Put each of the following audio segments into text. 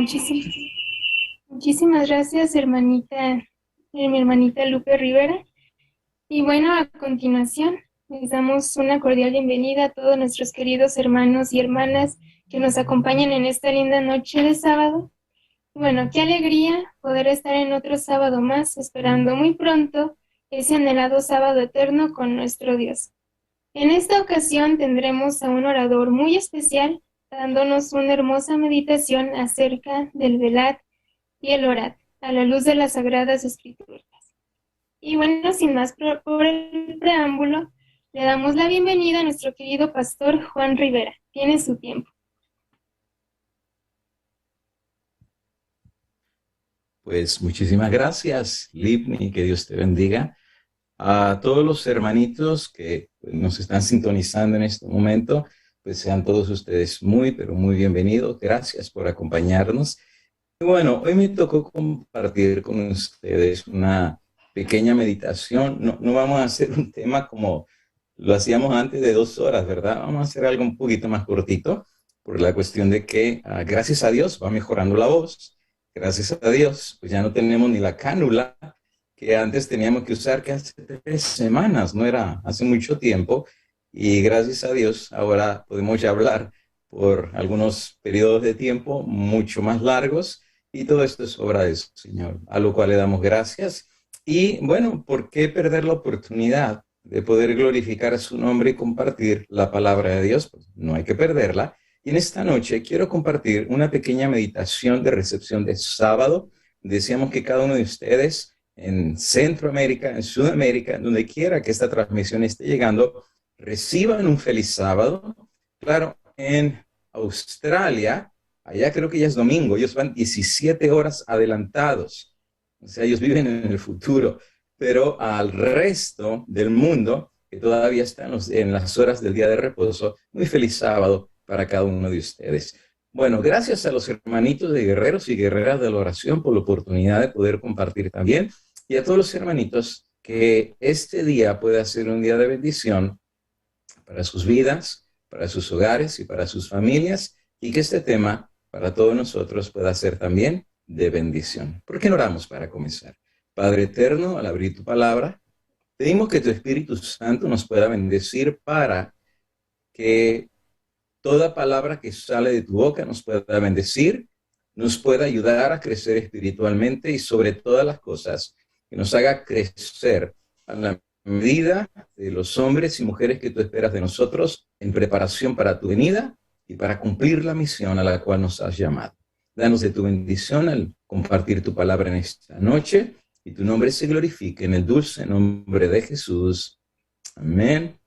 Muchísimas, muchísimas gracias, mi hermanita Lupe Rivera. Y bueno, a continuación, les damos una cordial bienvenida a todos nuestros queridos hermanos y hermanas que nos acompañan en esta linda noche de sábado. Bueno, qué alegría poder estar en otro sábado más, esperando muy pronto ese anhelado sábado eterno con nuestro Dios. En esta ocasión tendremos a un orador muy especial, dándonos una hermosa meditación acerca del velar y el orar, a la luz de las Sagradas Escrituras. Y bueno, sin más por el preámbulo, le damos la bienvenida a nuestro querido pastor Juan Rivera. Tiene su tiempo. Pues muchísimas gracias, Livni, que Dios te bendiga. A todos los hermanitos que nos están sintonizando en este momento, pues sean todos ustedes muy, pero muy bienvenidos. Gracias por acompañarnos. Y bueno, hoy me tocó compartir con ustedes una pequeña meditación. No vamos a hacer un tema como lo hacíamos antes de 2 horas, ¿verdad? Vamos a hacer algo un poquito más cortito, por la cuestión de que, gracias a Dios, va mejorando la voz. Gracias a Dios, pues ya no tenemos ni la cánula que antes teníamos que usar, que hace 3 semanas, no era hace mucho tiempo. Y gracias a Dios, ahora podemos ya hablar por algunos periodos de tiempo mucho más largos. Y todo esto es obra del Señor, a lo cual le damos gracias. Y bueno, ¿por qué perder la oportunidad de poder glorificar a su nombre y compartir la palabra de Dios? Pues no hay que perderla. Y en esta noche quiero compartir una pequeña meditación de recepción de sábado. Deseamos que cada uno de ustedes en Centroamérica, en Sudamérica, donde quiera que esta transmisión esté llegando, reciban un feliz sábado. Claro, en Australia, allá creo que ya es domingo, ellos van 17 horas adelantados. O sea, ellos viven en el futuro, pero al resto del mundo, que todavía están en las horas del día de reposo, muy feliz sábado para cada uno de ustedes. Bueno, gracias a los hermanitos de guerreros y guerreras de la oración por la oportunidad de poder compartir también, y a todos los hermanitos que este día pueda ser un día de bendición para sus vidas, para sus hogares y para sus familias, y que este tema para todos nosotros pueda ser también de bendición. ¿Por qué no oramos para comenzar? Padre eterno, al abrir tu palabra, pedimos que tu Espíritu Santo nos pueda bendecir para que toda palabra que sale de tu boca nos pueda bendecir, nos pueda ayudar a crecer espiritualmente y sobre todas las cosas, que nos haga crecer a la medida de los hombres y mujeres que tú esperas de nosotros en preparación para tu venida y para cumplir la misión a la cual nos has llamado. Danos de tu bendición al compartir tu palabra en esta noche y tu nombre se glorifique en el dulce nombre de Jesús. Amén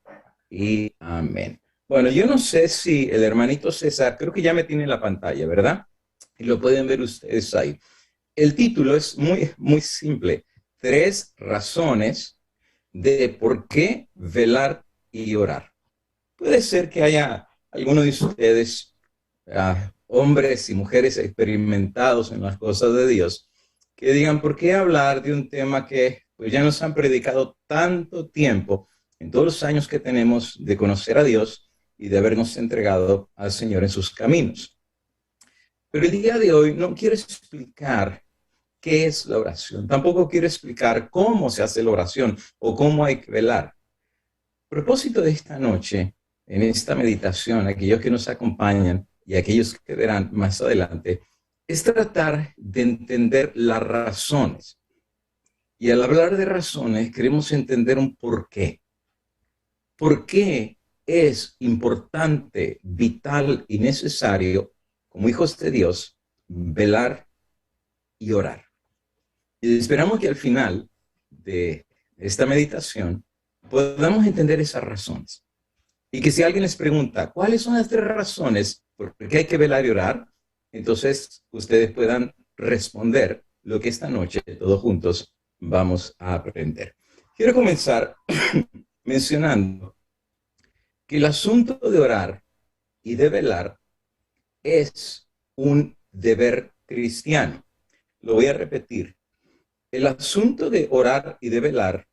y amén. Bueno, yo no sé si el hermanito César, creo que ya me tiene en la pantalla, ¿verdad? Y lo pueden ver ustedes ahí. El título es muy, muy simple. 3 razones de por qué velar y orar. Puede ser que haya algunos de ustedes, hombres y mujeres experimentados en las cosas de Dios, que digan, ¿por qué hablar de un tema que pues, ya nos han predicado tanto tiempo en todos los años que tenemos de conocer a Dios y de habernos entregado al Señor en sus caminos? Pero el día de hoy no quiero explicar qué es la oración, tampoco quiero explicar cómo se hace la oración o cómo hay que velar. A propósito de esta noche, en esta meditación, aquellos que nos acompañan y aquellos que verán más adelante, es tratar de entender las razones. Y al hablar de razones, queremos entender un por qué. ¿Por qué es importante, vital y necesario, como hijos de Dios, velar y orar? Y esperamos que al final de esta meditación podamos entender esas razones. Y que si alguien les pregunta, ¿cuáles son las 3 razones por qué hay que velar y orar? Entonces ustedes puedan responder lo que esta noche todos juntos vamos a aprender. Quiero comenzar mencionando que el asunto de orar y de velar es un deber cristiano. Lo voy a repetir. El asunto de orar y de velar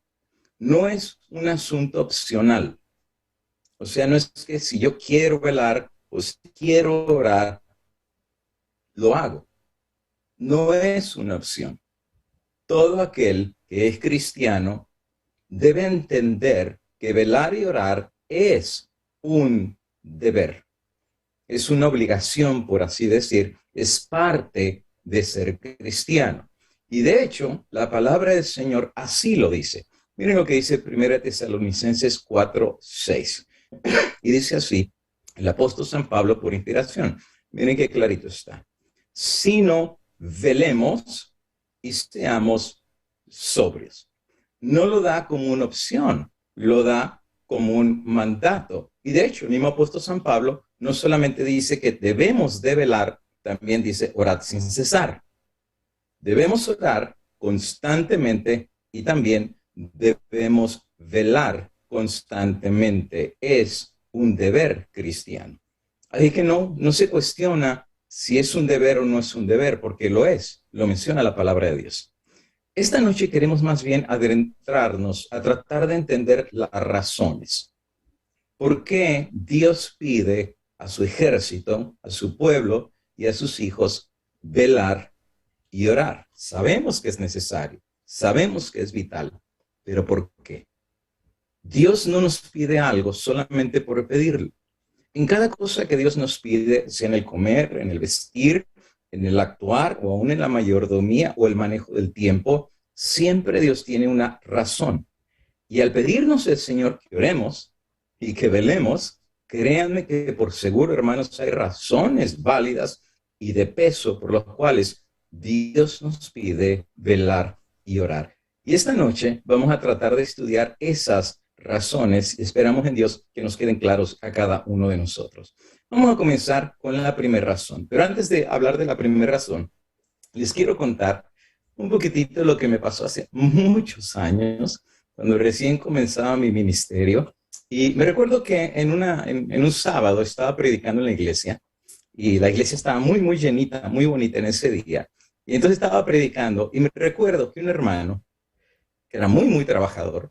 no es un asunto opcional. O sea, no es que si yo quiero velar o si quiero orar, lo hago. no es una opción. Todo aquel que es cristiano debe entender que velar y orar es un deber, es una obligación, por así decir, es parte de ser cristiano. Y de hecho, la palabra del Señor así lo dice. Miren lo que dice 1 Tesalonicenses 4:6. Y dice así, el apóstol San Pablo por inspiración. Miren qué clarito está. Sino velemos y seamos sobrios. No lo da como una opción, lo da como un mandato. Y de hecho, el mismo apóstol San Pablo no solamente dice que debemos de velar, también dice orad sin cesar. Debemos orar constantemente y también debemos velar constantemente. Es un deber cristiano. Así que no se cuestiona si es un deber o no es un deber, porque lo es, lo menciona la palabra de Dios. Esta noche queremos más bien adentrarnos a tratar de entender las razones. ¿Por qué Dios pide a su ejército, a su pueblo y a sus hijos velar y orar? Sabemos que es necesario, sabemos que es vital, pero ¿por qué? Dios no nos pide algo solamente por pedirlo. En cada cosa que Dios nos pide, sea en el comer, en el vestir, en el actuar o aún en la mayordomía o el manejo del tiempo, siempre Dios tiene una razón. Y al pedirnos el Señor que oremos y que velemos, créanme que por seguro, hermanos, hay razones válidas y de peso por las cuales Dios nos pide velar y orar. Y esta noche vamos a tratar de estudiar esas razones. Esperamos en Dios que nos queden claros a cada uno de nosotros. Vamos a comenzar con la primera razón. Pero antes de hablar de la primera razón, les quiero contar un poquitito de lo que me pasó hace muchos años, cuando recién comenzaba mi ministerio. Y me recuerdo que en un sábado estaba predicando en la iglesia y la iglesia estaba muy llenita, muy bonita en ese día. Y entonces estaba predicando y me recuerdo que un hermano, que era muy trabajador,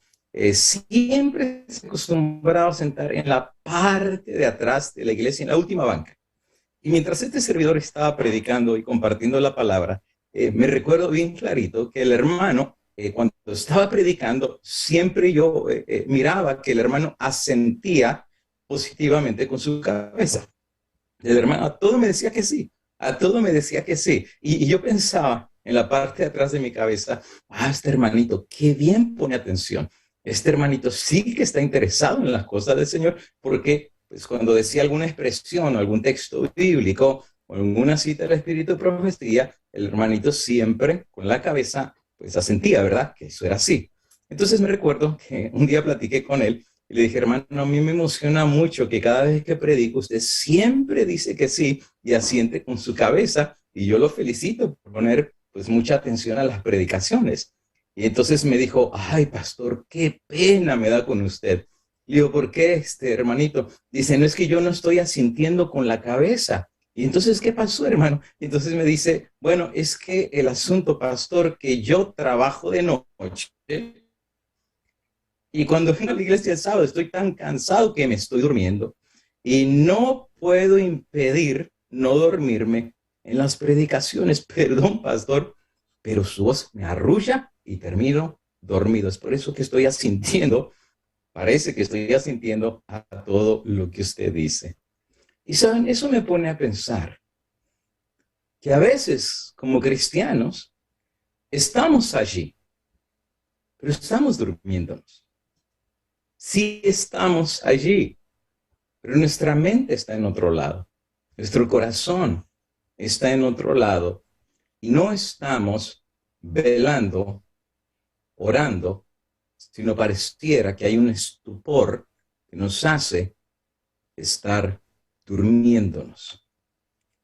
siempre se acostumbraba a sentar en la parte de atrás de la iglesia, en la última banca. Y mientras este servidor estaba predicando y compartiendo la palabra, me recuerdo bien clarito que el hermano, cuando estaba predicando, siempre yo miraba que el hermano asentía positivamente con su cabeza. El hermano a todo me decía que sí, a todo me decía que sí. Y yo pensaba en la parte de atrás de mi cabeza, este hermanito, qué bien pone atención. Este hermanito sí que está interesado en las cosas del Señor, porque pues, cuando decía alguna expresión o algún texto bíblico o alguna cita del Espíritu de Profecía, el hermanito siempre con la cabeza pues asentía, ¿verdad? Que eso era así. Entonces me recuerdo que un día platiqué con él y le dije, hermano, a mí me emociona mucho que cada vez que predico usted siempre dice que sí y asiente con su cabeza y yo lo felicito por poner pues mucha atención a las predicaciones. Y entonces me dijo, ay, pastor, qué pena me da con usted. Le digo, ¿por qué, hermanito? Dice, no es que yo no estoy asintiendo con la cabeza. Y entonces, ¿qué pasó, hermano? Y entonces me dice, bueno, es que el asunto, pastor, que yo trabajo de noche y cuando vengo a la iglesia el sábado estoy tan cansado que me estoy durmiendo y no puedo impedir no dormirme en las predicaciones. Perdón, pastor, pero su voz me arrulla y termino dormido. Es por eso que estoy asintiendo, parece que estoy asintiendo a todo lo que usted dice. Y saben, eso me pone a pensar que a veces como cristianos estamos allí, pero estamos durmiéndonos. Sí estamos allí, pero nuestra mente está en otro lado. Nuestro corazón está en otro lado y no estamos velando, orando, sino pareciera que hay un estupor que nos hace estar durmiéndonos.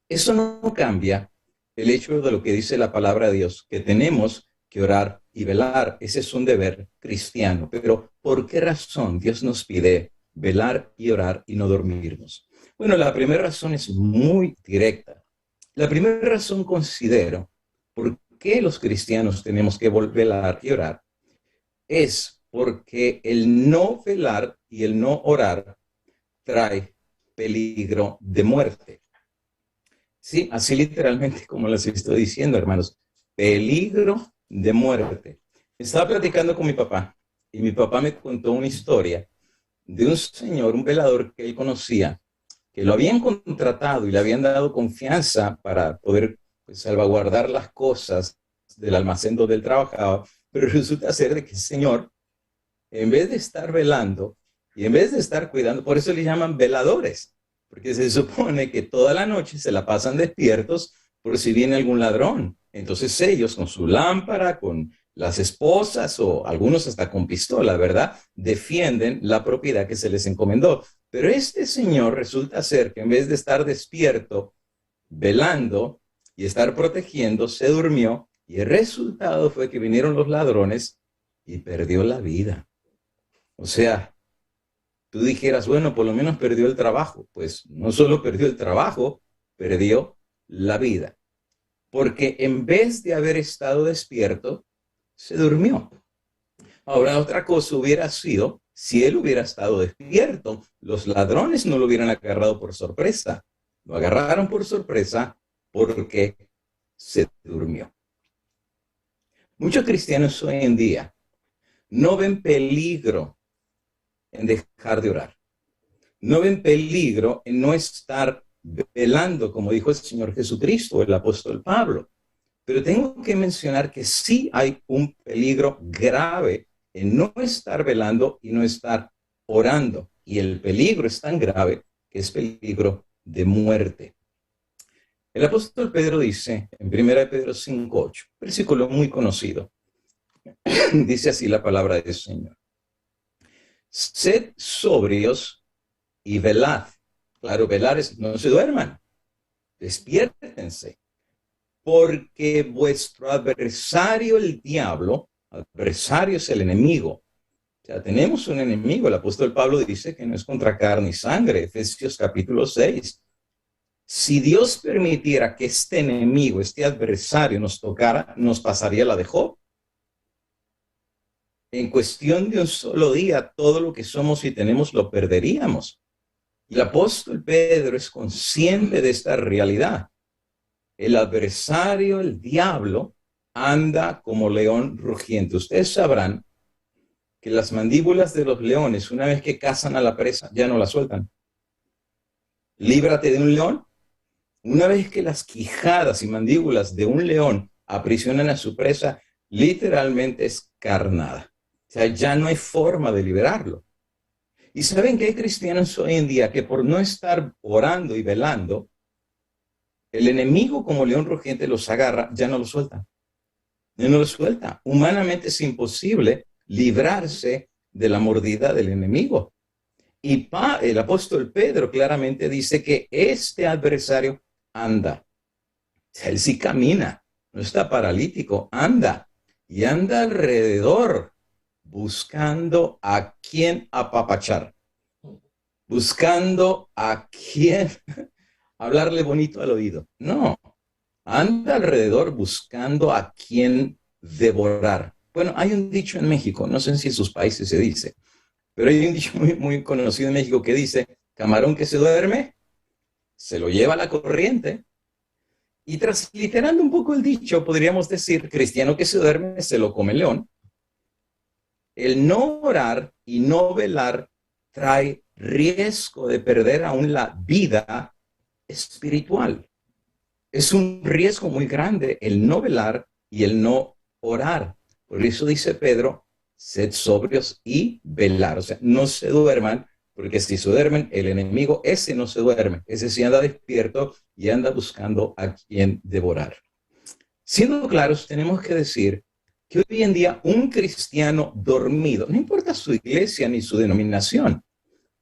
Eso no cambia el hecho de lo que dice la palabra de Dios, que tenemos que orar y velar. Ese es un deber cristiano. Pero ¿por qué razón Dios nos pide velar y orar y no dormirnos? Bueno, la primera razón es muy directa. La primera razón considero por qué los cristianos tenemos que velar y orar es porque el no velar y el no orar trae peligro de muerte. Sí, así literalmente como les estoy diciendo, hermanos. Peligro de muerte. Estaba platicando con mi papá y mi papá me contó una historia de un señor, un velador que él conocía, que lo habían contratado y le habían dado confianza para poder pues, salvaguardar las cosas del almacén donde él trabajaba, pero resulta ser de que el señor, en vez de estar velando y en vez de estar cuidando, por eso le llaman veladores, porque se supone que toda la noche se la pasan despiertos por si viene algún ladrón. Entonces ellos con su lámpara, con las esposas o algunos hasta con pistola, ¿verdad? Defienden la propiedad que se les encomendó. Pero este señor resulta ser que en vez de estar despierto, velando y estar protegiendo, se durmió y el resultado fue que vinieron los ladrones y perdió la vida. O sea, tú dijeras, bueno, por lo menos perdió el trabajo. Pues no solo perdió el trabajo, perdió la vida. Porque en vez de haber estado despierto, se durmió. Ahora, otra cosa hubiera sido si él hubiera estado despierto. Los ladrones no lo hubieran agarrado por sorpresa. Lo agarraron por sorpresa porque se durmió. Muchos cristianos hoy en día no ven peligro en dejar de orar. No ven peligro en no estar velando, como dijo el Señor Jesucristo, el apóstol Pablo. Pero tengo que mencionar que sí hay un peligro grave en no estar velando y no estar orando. Y el peligro es tan grave que es peligro de muerte. El apóstol Pedro dice en 1 Pedro 5:8, versículo muy conocido, dice así la palabra del Señor. Sed sobrios y velad. Claro, velar es no se duerman, despiértense, porque vuestro adversario, el diablo, adversario es el enemigo. O sea, tenemos un enemigo. El apóstol Pablo dice que no es contra carne y sangre, Efesios capítulo 6. Si Dios permitiera que este enemigo, este adversario nos tocara, nos pasaría la de Job. En cuestión de un solo día, todo lo que somos y tenemos lo perderíamos. Y el apóstol Pedro es consciente de esta realidad. El adversario, el diablo, anda como león rugiente. Ustedes sabrán que las mandíbulas de los leones, una vez que cazan a la presa, ya no la sueltan. Líbrate de un león. Una vez que las quijadas y mandíbulas de un león aprisionan a su presa, literalmente es carnada. O sea, ya no hay forma de liberarlo. Y saben que hay cristianos hoy en día que por no estar orando y velando, el enemigo como león rugiente los agarra, ya no lo suelta. Ya no lo suelta. Humanamente es imposible librarse de la mordida del enemigo. Y el apóstol Pedro claramente dice que este adversario anda. Él sí camina, no está paralítico, anda. Y anda alrededor buscando a quién apapachar, buscando a quién hablarle bonito al oído. No, anda alrededor buscando a quién devorar. Bueno, hay un dicho en México, no sé si en sus países se dice, pero hay un dicho muy conocido en México que dice, camarón que se duerme, se lo lleva la corriente. Y transliterando un poco el dicho, podríamos decir, cristiano que se duerme, se lo come el león. El no orar y no velar trae riesgo de perder aún la vida espiritual. Es un riesgo muy grande el no velar y el no orar. Por eso dice Pedro, sed sobrios y velar. O sea, no se duerman, porque si se duermen, el enemigo ese no se duerme. Ese sí anda despierto y anda buscando a quien devorar. Siendo claros, tenemos que decir que hoy en día un cristiano dormido, no importa su iglesia ni su denominación,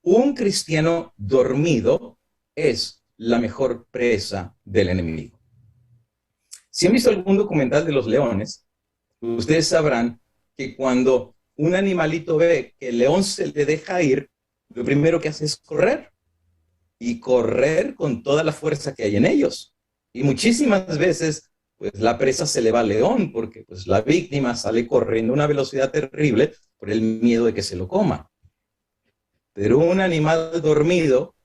un cristiano dormido es la mejor presa del enemigo. Si han visto algún documental de los leones, ustedes sabrán que cuando un animalito ve que el león se le deja ir, lo primero que hace es correr y correr con toda la fuerza que hay en ellos. Y muchísimas veces, pues la presa se le va al león porque pues la víctima sale corriendo a una velocidad terrible por el miedo de que se lo coma. Pero un animal dormido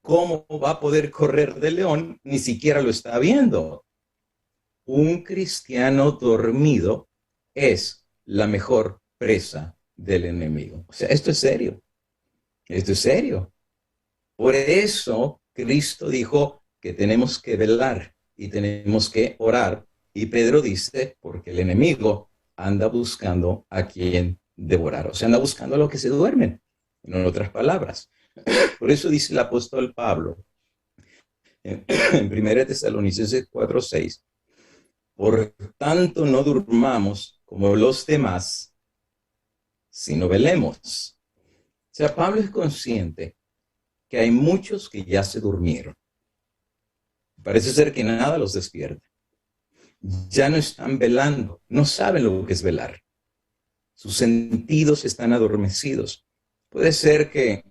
¿cómo va a poder correr del león? Ni siquiera lo está viendo. Un cristiano dormido es la mejor presa del enemigo. O sea, esto es serio. Esto es serio. Por eso Cristo dijo que tenemos que velar y tenemos que orar. Y Pedro dice, porque el enemigo anda buscando a quien devorar. O sea, anda buscando a los que se duermen. En otras palabras. Por eso dice el apóstol Pablo en 1 Tesalonicenses 4:6, por tanto no durmamos como los demás, sino velemos. O sea, Pablo es consciente que hay muchos que ya se durmieron. Parece ser que nada los despierta. Ya no están velando, no saben lo que es velar. Sus sentidos están adormecidos. Puede ser que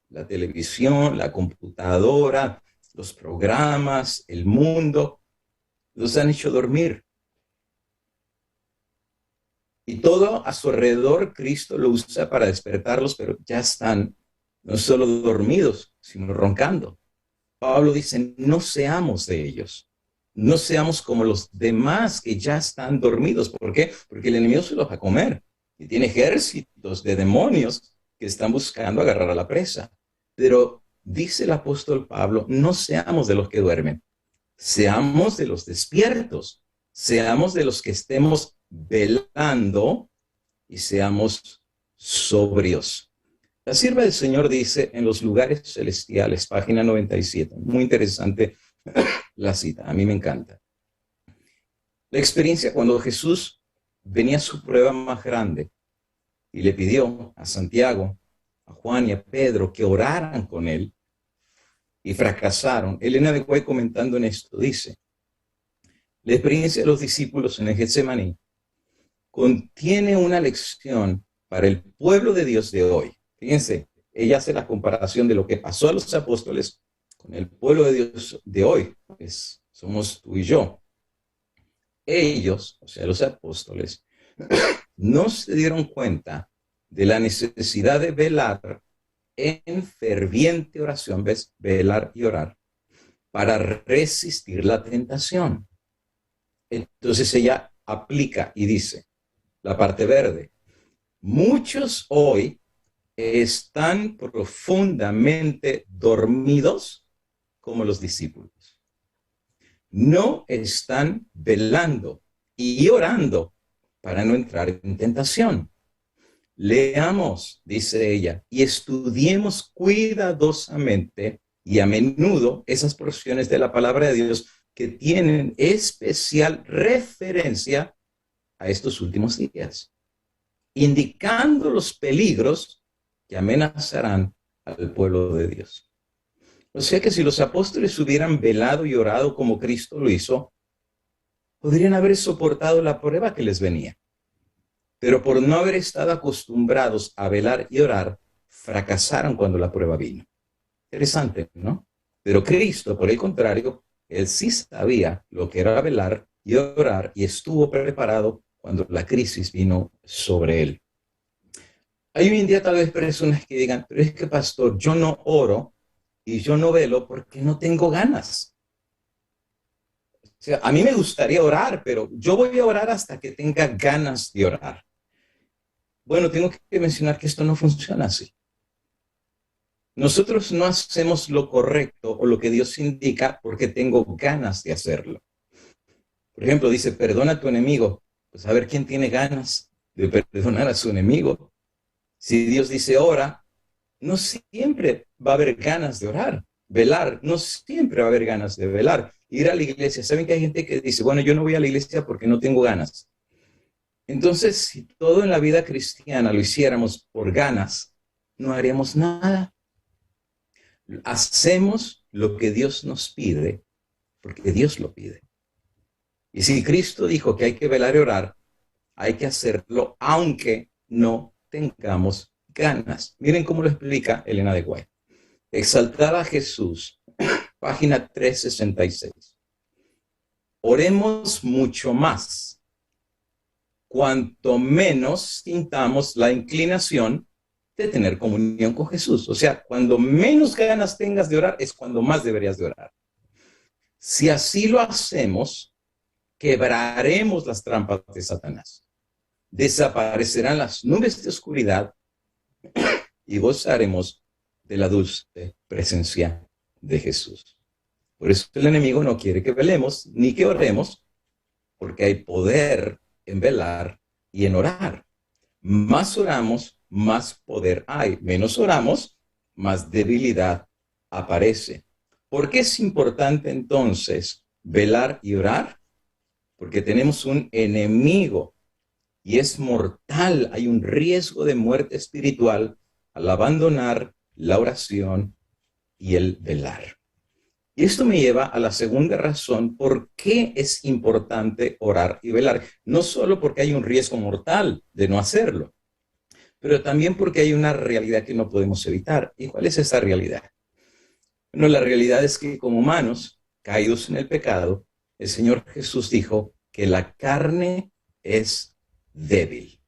la televisión, la computadora, los programas, el mundo, los han hecho dormir. Y todo a su alrededor, Cristo lo usa para despertarlos, pero ya están no solo dormidos, sino roncando. Pablo dice, no seamos de ellos. No seamos como los demás que ya están dormidos. ¿Por qué? Porque el enemigo se los va a comer. Y tiene ejércitos de demonios que están buscando agarrar a la presa. Pero dice el apóstol Pablo, no seamos de los que duermen. Seamos de los despiertos. Seamos de los que estemos velando y seamos sobrios. La sierva del Señor dice en los lugares celestiales, página 97, muy interesante la cita, a mí me encanta. La experiencia cuando Jesús venía a su prueba más grande y le pidió a Santiago, a Juan y a Pedro que oraran con él y fracasaron. Elena de White comentando en esto dice, la experiencia de los discípulos en el Getsemaní contiene una lección para el pueblo de Dios de hoy. Fíjense, ella hace la comparación de lo que pasó a los apóstoles con el pueblo de Dios de hoy, pues somos tú y yo. Ellos, o sea, los apóstoles, no se dieron cuenta de la necesidad de velar en ferviente oración, ¿ves? Velar y orar, para resistir la tentación. Entonces ella aplica y dice, la parte verde, muchos hoy están profundamente dormidos como los discípulos. No están velando y orando para no entrar en tentación. Leamos, dice ella, y estudiemos cuidadosamente y a menudo esas porciones de la palabra de Dios que tienen especial referencia a estos últimos días, indicando los peligros que amenazarán al pueblo de Dios. O sea que si los apóstoles hubieran velado y orado como Cristo lo hizo, podrían haber soportado la prueba que les venía. Pero por no haber estado acostumbrados a velar y orar, fracasaron cuando la prueba vino. Interesante, ¿no? Pero Cristo, por el contrario, él sí sabía lo que era velar y orar y estuvo preparado cuando la crisis vino sobre él. Hay hoy en día tal vez personas que digan, pero es que pastor, yo no oro y yo no velo porque no tengo ganas. O sea, a mí me gustaría orar, pero yo voy a orar hasta que tenga ganas de orar. Bueno, tengo que mencionar que esto no funciona así. Nosotros no hacemos lo correcto o lo que Dios indica porque tengo ganas de hacerlo. Por ejemplo, dice, perdona a tu enemigo. Pues a ver quién tiene ganas de perdonar a su enemigo. Si Dios dice ora, no siempre va a haber ganas de orar. Velar, no siempre va a haber ganas de velar. Ir a la iglesia, ¿saben que hay gente que dice, bueno, yo no voy a la iglesia porque no tengo ganas? Entonces, si todo en la vida cristiana lo hiciéramos por ganas, no haríamos nada. Hacemos lo que Dios nos pide, porque Dios lo pide. Y si Cristo dijo que hay que velar y orar, hay que hacerlo aunque no tengamos ganas. Miren cómo lo explica Elena de White. Exaltar a Jesús, página 366. Oremos mucho más, cuanto menos sintamos la inclinación de tener comunión con Jesús. O sea, cuando menos ganas tengas de orar, es cuando más deberías de orar. Si así lo hacemos, quebraremos las trampas de Satanás. Desaparecerán las nubes de oscuridad y gozaremos de la dulce presencia de Jesús. Por eso el enemigo no quiere que velemos ni que oremos, porque hay poder en velar y en orar. Más oramos, más poder hay. Menos oramos, más debilidad aparece. ¿Por qué es importante entonces velar y orar? Porque tenemos un enemigo y es mortal. Hay un riesgo de muerte espiritual al abandonar la oración y el velar. Y esto me lleva a la segunda razón por qué es importante orar y velar. No solo porque hay un riesgo mortal de no hacerlo, pero también porque hay una realidad que no podemos evitar. ¿Y cuál es esa realidad? Bueno, la realidad es que como humanos caídos en el pecado, el Señor Jesús dijo que la carne es débil.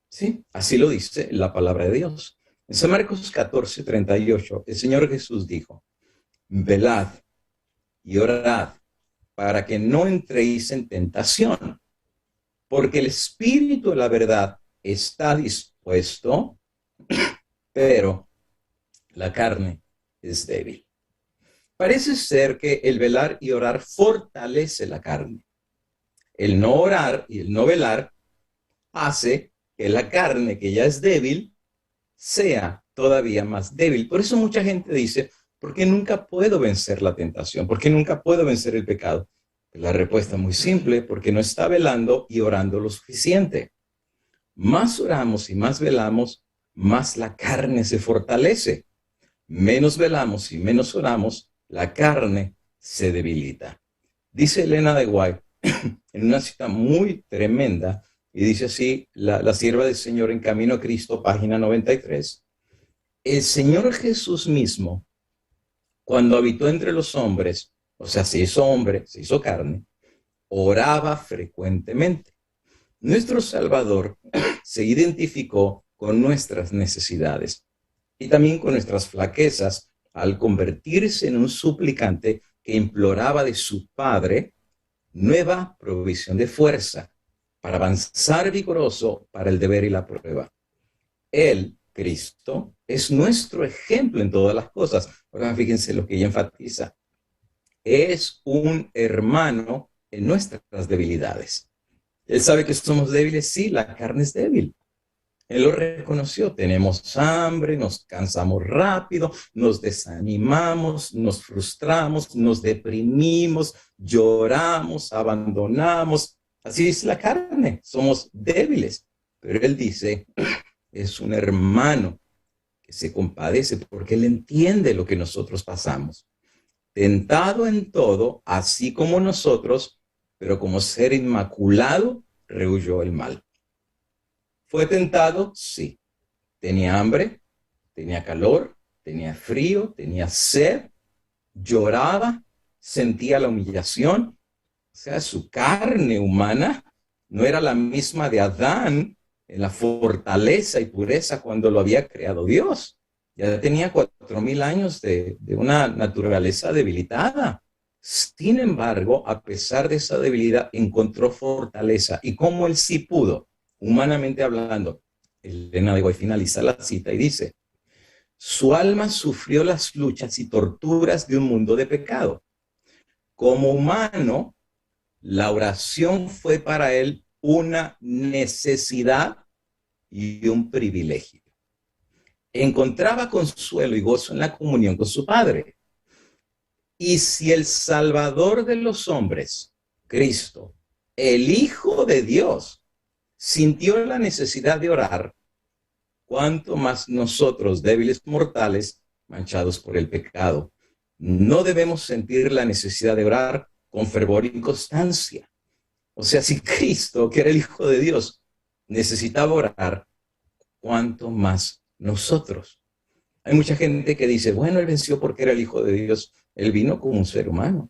¿Sí? Así lo dice la palabra de Dios. En San Marcos 14:38, el Señor Jesús dijo, velad y orad para que no entréis en tentación, porque el espíritu de la verdad está dispuesto, pero la carne es débil. Parece ser que el velar y orar fortalece la carne. El no orar y el no velar hace que la carne, que ya es débil, sea todavía más débil. Por eso mucha gente dice, ¿por qué nunca puedo vencer la tentación? ¿Por qué nunca puedo vencer el pecado? La respuesta es muy simple, porque no está velando y orando lo suficiente. Más oramos y más velamos, más la carne se fortalece. Menos velamos y menos oramos, la carne se debilita. Dice Elena de White en una cita muy tremenda, y dice así, la sierva del Señor en Camino a Cristo, página 93. El Señor Jesús mismo, cuando habitó entre los hombres, o sea, se hizo hombre, se hizo carne, oraba frecuentemente. Nuestro Salvador se identificó con nuestras necesidades y también con nuestras flaquezas al convertirse en un suplicante que imploraba de su Padre nueva provisión de fuerza para avanzar vigoroso para el deber y la prueba. Él, Cristo, es nuestro ejemplo en todas las cosas. Ahora fíjense lo que ella enfatiza. Es un hermano en nuestras debilidades. Él sabe que somos débiles, sí, la carne es débil. Él lo reconoció, tenemos hambre, nos cansamos rápido, nos desanimamos, nos frustramos, nos deprimimos, lloramos, abandonamos. Así es la carne, somos débiles. Pero él dice, es un hermano que se compadece porque él entiende lo que nosotros pasamos. Tentado en todo, así como nosotros, pero como ser inmaculado, rehuyó el mal. ¿Fue tentado? Sí. Tenía hambre, tenía calor, tenía frío, tenía sed, lloraba, sentía la humillación. O sea, su carne humana no era la misma de Adán en la fortaleza y pureza cuando lo había creado Dios. Ya tenía 4.000 años de una naturaleza debilitada. Sin embargo, a pesar de esa debilidad, encontró fortaleza. ¿Y cómo él sí pudo? Humanamente hablando, Elena de Guay finaliza la cita y dice, su alma sufrió las luchas y torturas de un mundo de pecado. Como humano, la oración fue para él una necesidad y un privilegio. Encontraba consuelo y gozo en la comunión con su Padre. Y si el Salvador de los hombres, Cristo, el Hijo de Dios, sintió la necesidad de orar, cuánto más nosotros, débiles mortales, manchados por el pecado, no debemos sentir la necesidad de orar con fervor y constancia. O sea, si Cristo, que era el Hijo de Dios, necesitaba orar, cuánto más nosotros. Hay mucha gente que dice, bueno, él venció porque era el Hijo de Dios. Él vino como un ser humano,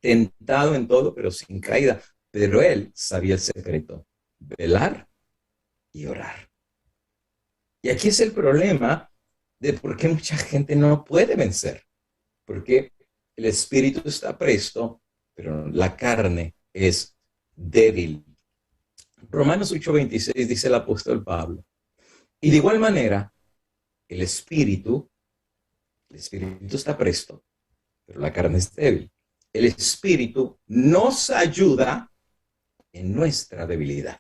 tentado en todo, pero sin caída. Pero él sabía el secreto, velar y orar. Y aquí es el problema de por qué mucha gente no puede vencer. Porque el espíritu está presto, pero la carne es débil. Romanos 8:26 dice el apóstol Pablo. Y de igual manera, el espíritu está presto, pero la carne es débil. El espíritu nos ayuda en nuestra debilidad.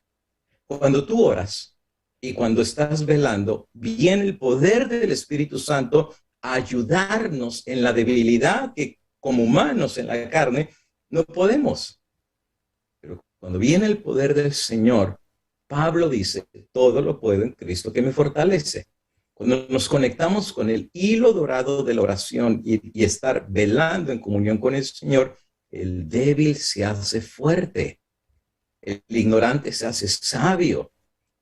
Cuando tú oras y cuando estás velando, viene el poder del Espíritu Santo a ayudarnos en la debilidad que como humanos en la carne no podemos. Pero cuando viene el poder del Señor, Pablo dice, todo lo puedo en Cristo que me fortalece. Cuando nos conectamos con el hilo dorado de la oración y estar velando en comunión con el Señor, el débil se hace fuerte, el ignorante se hace sabio,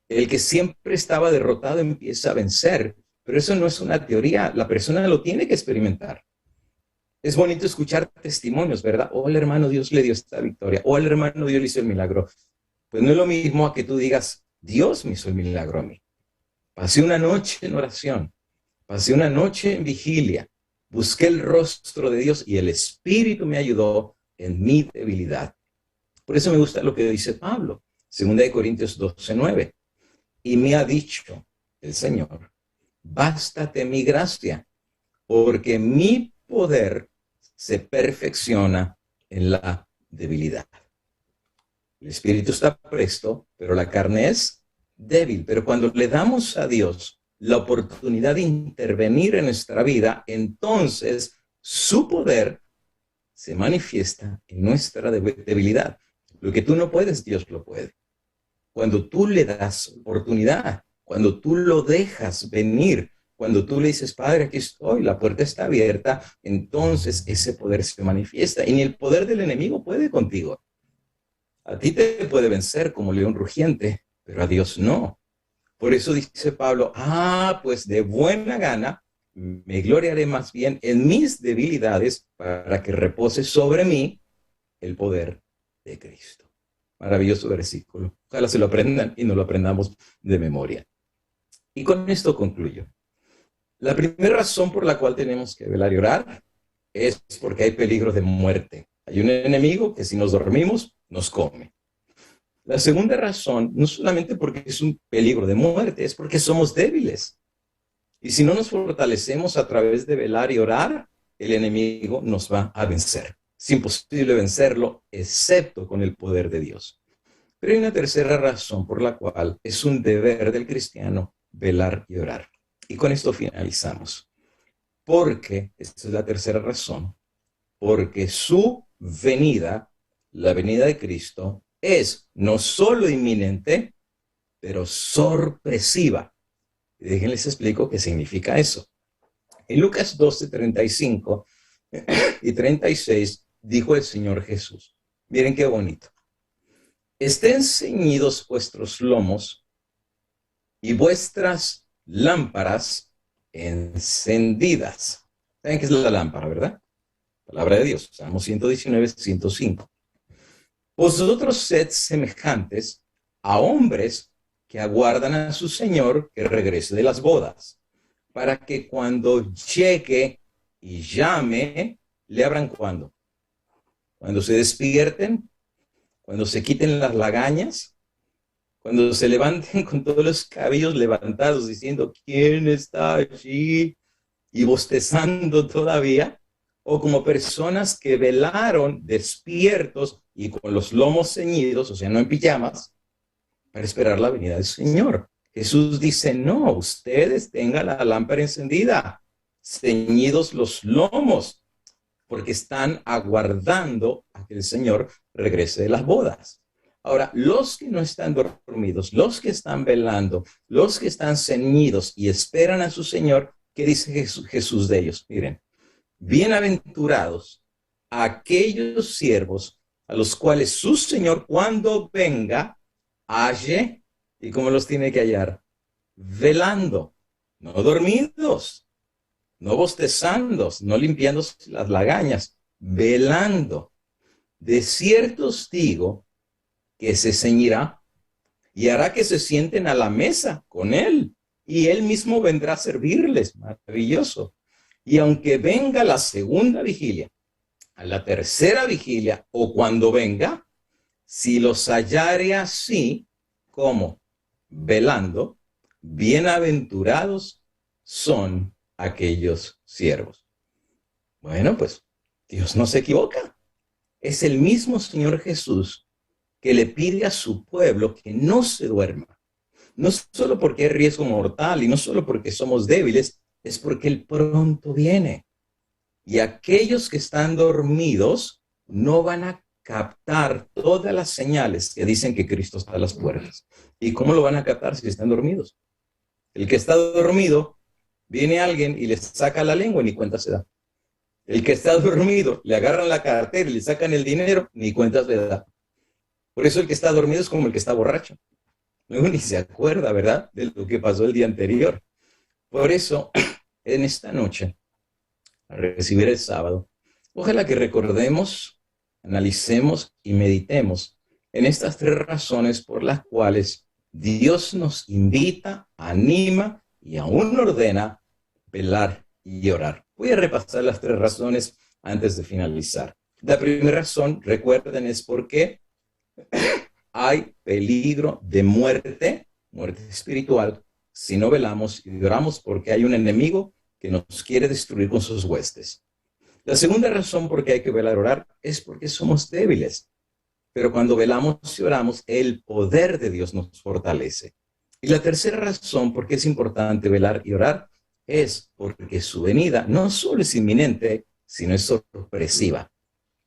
el que siempre estaba derrotado empieza a vencer. Pero eso no es una teoría, la persona lo tiene que experimentar. Es bonito escuchar testimonios, ¿verdad? Oh, el hermano Dios le dio esta victoria. Oh, el hermano Dios le hizo el milagro. Pues no es lo mismo a que tú digas, Dios me hizo el milagro a mí. Pasé una noche en oración, pasé una noche en vigilia, busqué el rostro de Dios y el Espíritu me ayudó en mi debilidad. Por eso me gusta lo que dice Pablo, 2 Corintios 12:9. Y me ha dicho el Señor, bástate mi gracia, porque mi poder se perfecciona en la debilidad. El espíritu está presto, pero la carne es débil. Pero cuando le damos a Dios la oportunidad de intervenir en nuestra vida, entonces su poder se manifiesta en nuestra debilidad. Lo que tú no puedes, Dios lo puede. Cuando tú le das oportunidad, cuando tú lo dejas venir, cuando tú le dices, Padre, aquí estoy, la puerta está abierta, entonces ese poder se manifiesta. Y ni el poder del enemigo puede contigo. A ti te puede vencer como león rugiente, pero a Dios no. Por eso dice Pablo, pues de buena gana me gloriaré más bien en mis debilidades para que repose sobre mí el poder de Cristo. Maravilloso versículo. Ojalá se lo aprendan y no lo aprendamos de memoria. Y con esto concluyo. La primera razón por la cual tenemos que velar y orar es porque hay peligro de muerte. Hay un enemigo que si nos dormimos, nos come. La segunda razón, no solamente porque es un peligro de muerte, es porque somos débiles. Y si no nos fortalecemos a través de velar y orar, el enemigo nos va a vencer. Es imposible vencerlo, excepto con el poder de Dios. Pero hay una tercera razón por la cual es un deber del cristiano velar y orar. Y con esto finalizamos. Porque, esta es la tercera razón, porque su venida, la venida de Cristo, es no solo inminente, pero sorpresiva. Y déjenles explico qué significa eso. En Lucas 12:35 y 36 dijo el Señor Jesús, miren qué bonito, estén ceñidos vuestros lomos y vuestras lámparas encendidas. ¿Saben qué es la lámpara, verdad? Palabra de Dios, Salmo 119:105. Vosotros sed semejantes a hombres que aguardan a su Señor que regrese de las bodas, para que cuando llegue y llame, le abran cuando. Cuando se despierten, cuando se quiten las lagañas, cuando se levanten con todos los cabellos levantados diciendo, ¿quién está allí? Y bostezando todavía, o como personas que velaron despiertos y con los lomos ceñidos, o sea, no en pijamas, para esperar la venida del Señor. Jesús dice, no, ustedes tengan la lámpara encendida, ceñidos los lomos, porque están aguardando a que el Señor regrese de las bodas. Ahora, los que no están dormidos, los que están velando, los que están ceñidos y esperan a su Señor, ¿qué dice Jesús de ellos? Miren, bienaventurados aquellos siervos a los cuales su Señor cuando venga halle, ¿y cómo los tiene que hallar? Velando, no dormidos, no bostezando, no limpiando las lagañas, velando. De cierto os digo que se ceñirá y hará que se sienten a la mesa con él y Él mismo vendrá a servirles. Maravilloso. Y aunque venga la segunda vigilia, a la tercera vigilia o cuando venga, si los hallare así, como velando, bienaventurados son aquellos siervos. Bueno, pues Dios no se equivoca. Es el mismo Señor Jesús que le pide a su pueblo que no se duerma. No solo porque hay riesgo mortal y no solo porque somos débiles, es porque Él pronto viene. Y aquellos que están dormidos no van a captar todas las señales que dicen que Cristo está a las puertas. ¿Y cómo lo van a captar si están dormidos? El que está dormido, viene alguien y le saca la lengua y ni cuenta se da. El que está dormido, le agarran la cartera y le sacan el dinero, ni cuenta se da. Por eso el que está dormido es como el que está borracho. Luego ni se acuerda, ¿verdad?, de lo que pasó el día anterior. Por eso, en esta noche, a recibir el sábado, ojalá que recordemos, analicemos y meditemos en estas tres razones por las cuales Dios nos invita, anima y aún ordena velar y orar. Voy a repasar las tres razones antes de finalizar. La primera razón, recuerden, es porque hay peligro de muerte, muerte espiritual, si no velamos y oramos, porque hay un enemigo que nos quiere destruir con sus huestes. La segunda razón por qué hay que velar y orar es porque somos débiles. Pero cuando velamos y oramos, el poder de Dios nos fortalece. Y la tercera razón por qué es importante velar y orar es porque su venida no solo es inminente, sino es sorpresiva.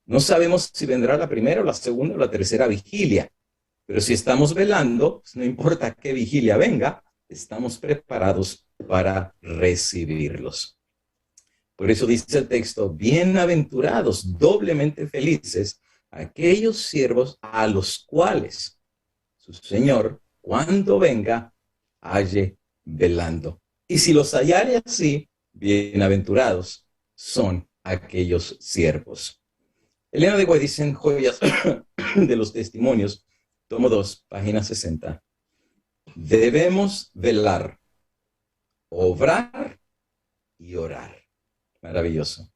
No sabemos si vendrá la primera o la segunda o la tercera vigilia, pero si estamos velando, pues no importa qué vigilia venga, estamos preparados para recibirlos. Por eso dice el texto, bienaventurados, doblemente felices, aquellos siervos a los cuales su Señor, cuando venga, halle velando. Y si los hallare así, bienaventurados son aquellos siervos. Elena de White dice en Joyas de los Testimonios, tomo 2, página 60. Debemos velar, obrar y orar. Maravilloso.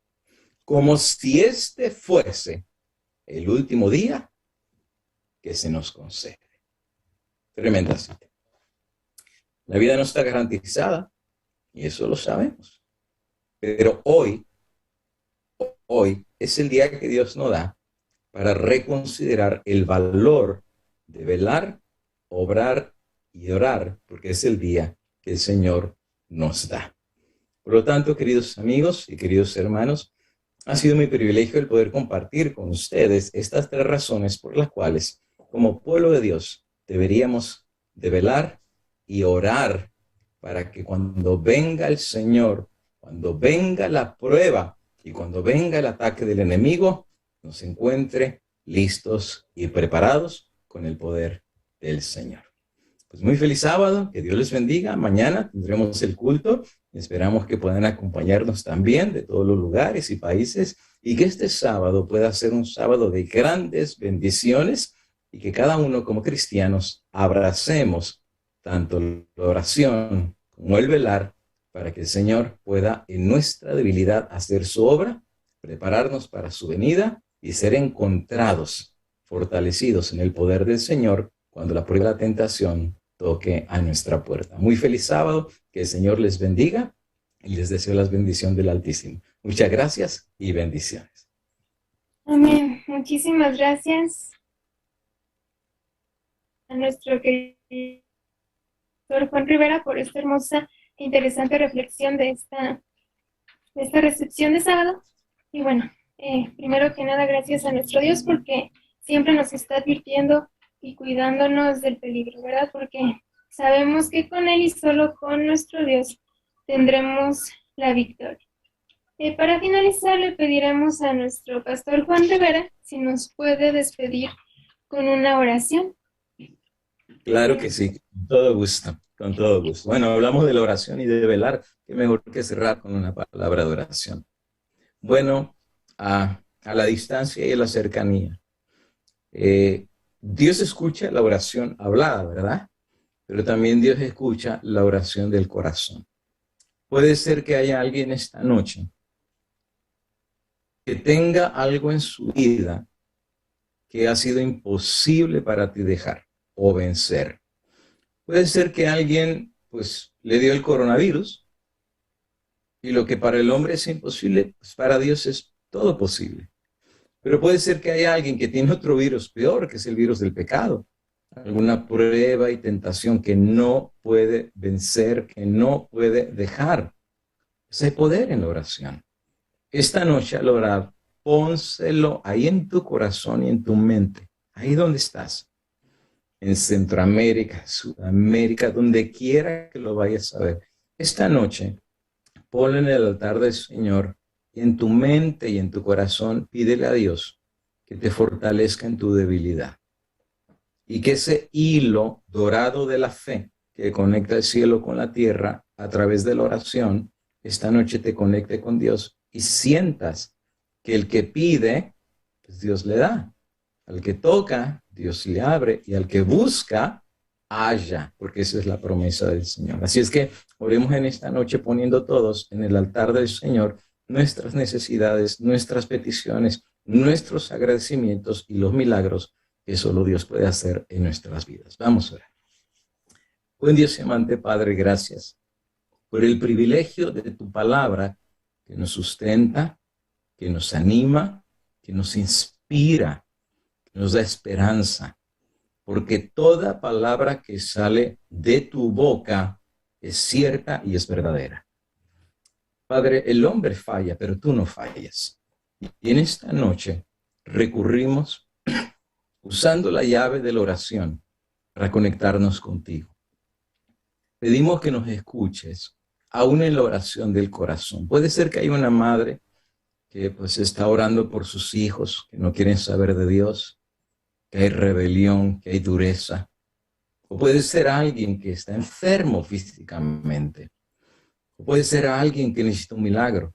Como si este fuese el último día que se nos concede. Tremenda cita. La vida no está garantizada y eso lo sabemos. Pero hoy es el día que Dios nos da para reconsiderar el valor de velar, obrar y orar, porque es el día que el Señor nos da. Por lo tanto, queridos amigos y queridos hermanos, ha sido mi privilegio el poder compartir con ustedes estas tres razones por las cuales, como pueblo de Dios, deberíamos de velar y orar para que cuando venga el Señor, cuando venga la prueba y cuando venga el ataque del enemigo, nos encuentre listos y preparados con el poder del Señor. Pues muy feliz sábado, que Dios les bendiga. Mañana tendremos el culto. Esperamos que puedan acompañarnos también de todos los lugares y países y que este sábado pueda ser un sábado de grandes bendiciones y que cada uno como cristianos abracemos tanto la oración como el velar para que el Señor pueda en nuestra debilidad hacer su obra, prepararnos para su venida y ser encontrados, fortalecidos en el poder del Señor cuando la prueba de la tentación toque a nuestra puerta. Muy feliz sábado, que el Señor les bendiga y les deseo las bendiciones del Altísimo. Muchas gracias y bendiciones. Amén. Muchísimas gracias a nuestro querido Juan Rivera por esta hermosa e interesante reflexión de esta recepción de sábado. Y bueno, primero que nada, gracias a nuestro Dios porque siempre nos está advirtiendo y cuidándonos del peligro, ¿verdad? Porque sabemos que con Él y solo con nuestro Dios tendremos la victoria. Para finalizar, le pediremos a nuestro pastor Juan Rivera si nos puede despedir con una oración. Claro que sí, con todo gusto, con todo gusto. Bueno, hablamos de la oración y de velar, qué mejor que cerrar con una palabra de oración. Bueno, a la distancia y a la cercanía. Dios escucha la oración hablada, ¿verdad? pero también Dios escucha la oración del corazón. Puede ser que haya alguien esta noche que tenga algo en su vida que ha sido imposible para ti dejar o vencer. Puede ser que alguien pues le dio el coronavirus y lo que para el hombre es imposible, pues para Dios es todo posible. Pero puede ser que haya alguien que tiene otro virus peor, que es el virus del pecado, alguna prueba y tentación que no puede vencer, que no puede dejar. Pues hay poder en la oración. Esta noche al orar, pónselo ahí en tu corazón y en tu mente, ahí donde estás, en Centroamérica, Sudamérica, donde quiera que lo vayas a ver. Esta noche, ponlo en el altar del Señor y en tu mente y en tu corazón, pídele a Dios que te fortalezca en tu debilidad y que ese hilo dorado de la fe que conecta el cielo con la tierra a través de la oración, esta noche te conecte con Dios y sientas que el que pide, pues Dios le da. Al que toca, Dios le abre, y al que busca, halla, porque esa es la promesa del Señor. Así es que oremos en esta noche poniendo todos en el altar del Señor nuestras necesidades, nuestras peticiones, nuestros agradecimientos y los milagros que solo Dios puede hacer en nuestras vidas. Vamos a orar. Buen Dios y amante Padre, gracias por el privilegio de tu palabra que nos sustenta, que nos anima, que nos inspira, que nos da esperanza, porque toda palabra que sale de tu boca es cierta y es verdadera. Padre, el hombre falla, pero tú no fallas. Y en esta noche recurrimos usando la llave de la oración para conectarnos contigo. Pedimos que nos escuches, aún en la oración del corazón. Puede ser que haya una madre que pues está orando por sus hijos, que no quieren saber de Dios, que hay rebelión, que hay dureza. O puede ser alguien que está enfermo físicamente. O puede ser alguien que necesita un milagro.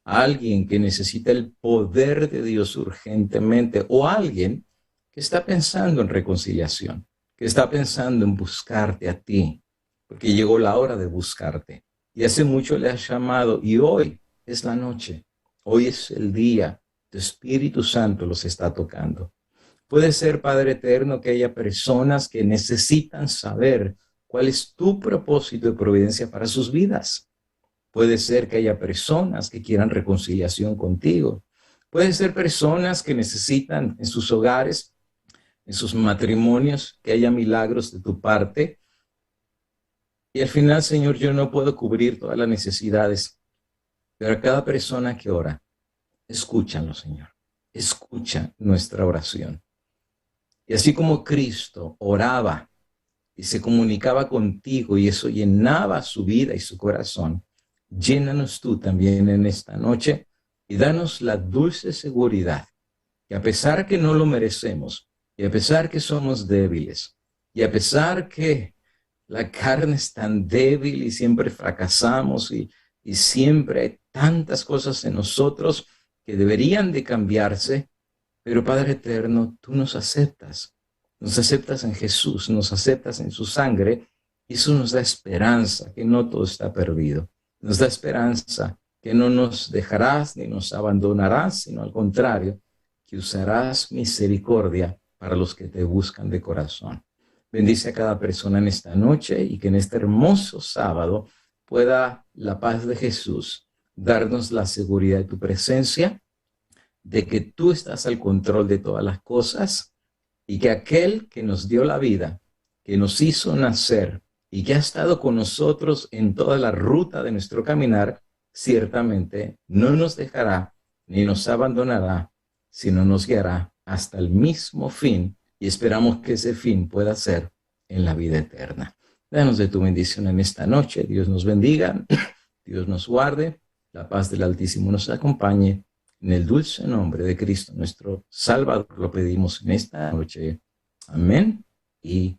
Alguien que necesita el poder de Dios urgentemente. O alguien que está pensando en reconciliación, que está pensando en buscarte a ti, porque llegó la hora de buscarte. Y hace mucho le has llamado y hoy es la noche. Hoy es el día. Tu Espíritu Santo los está tocando. Puede ser, Padre eterno, que haya personas que necesitan saber cuál es tu propósito de providencia para sus vidas. Puede ser que haya personas que quieran reconciliación contigo. Puede ser personas que necesitan en sus hogares, en sus matrimonios, que haya milagros de tu parte. Y al final, Señor, yo no puedo cubrir todas las necesidades, pero a cada persona que ora, escúchalo, Señor. Escucha nuestra oración. Y así como Cristo oraba y se comunicaba contigo y eso llenaba su vida y su corazón, llénanos tú también en esta noche y danos la dulce seguridad que a pesar que no lo merecemos y a pesar que somos débiles y a pesar que la carne es tan débil y siempre fracasamos y siempre hay tantas cosas en nosotros que deberían de cambiarse, pero Padre eterno, tú nos aceptas en Jesús, nos aceptas en su sangre, y eso nos da esperanza, que no todo está perdido. Nos da esperanza que no nos dejarás ni nos abandonarás, sino al contrario, que usarás misericordia para los que te buscan de corazón. Bendice a cada persona en esta noche y que en este hermoso sábado pueda la paz de Jesús darnos la seguridad de tu presencia, de que tú estás al control de todas las cosas y que aquel que nos dio la vida, que nos hizo nacer y que ha estado con nosotros en toda la ruta de nuestro caminar, ciertamente no nos dejará ni nos abandonará, sino nos guiará hasta el mismo fin, y esperamos que ese fin pueda ser en la vida eterna. Danos de tu bendición en esta noche. Dios nos bendiga, Dios nos guarde, la paz del Altísimo nos acompañe. En el dulce nombre de Cristo, nuestro Salvador, lo pedimos en esta noche. Amén y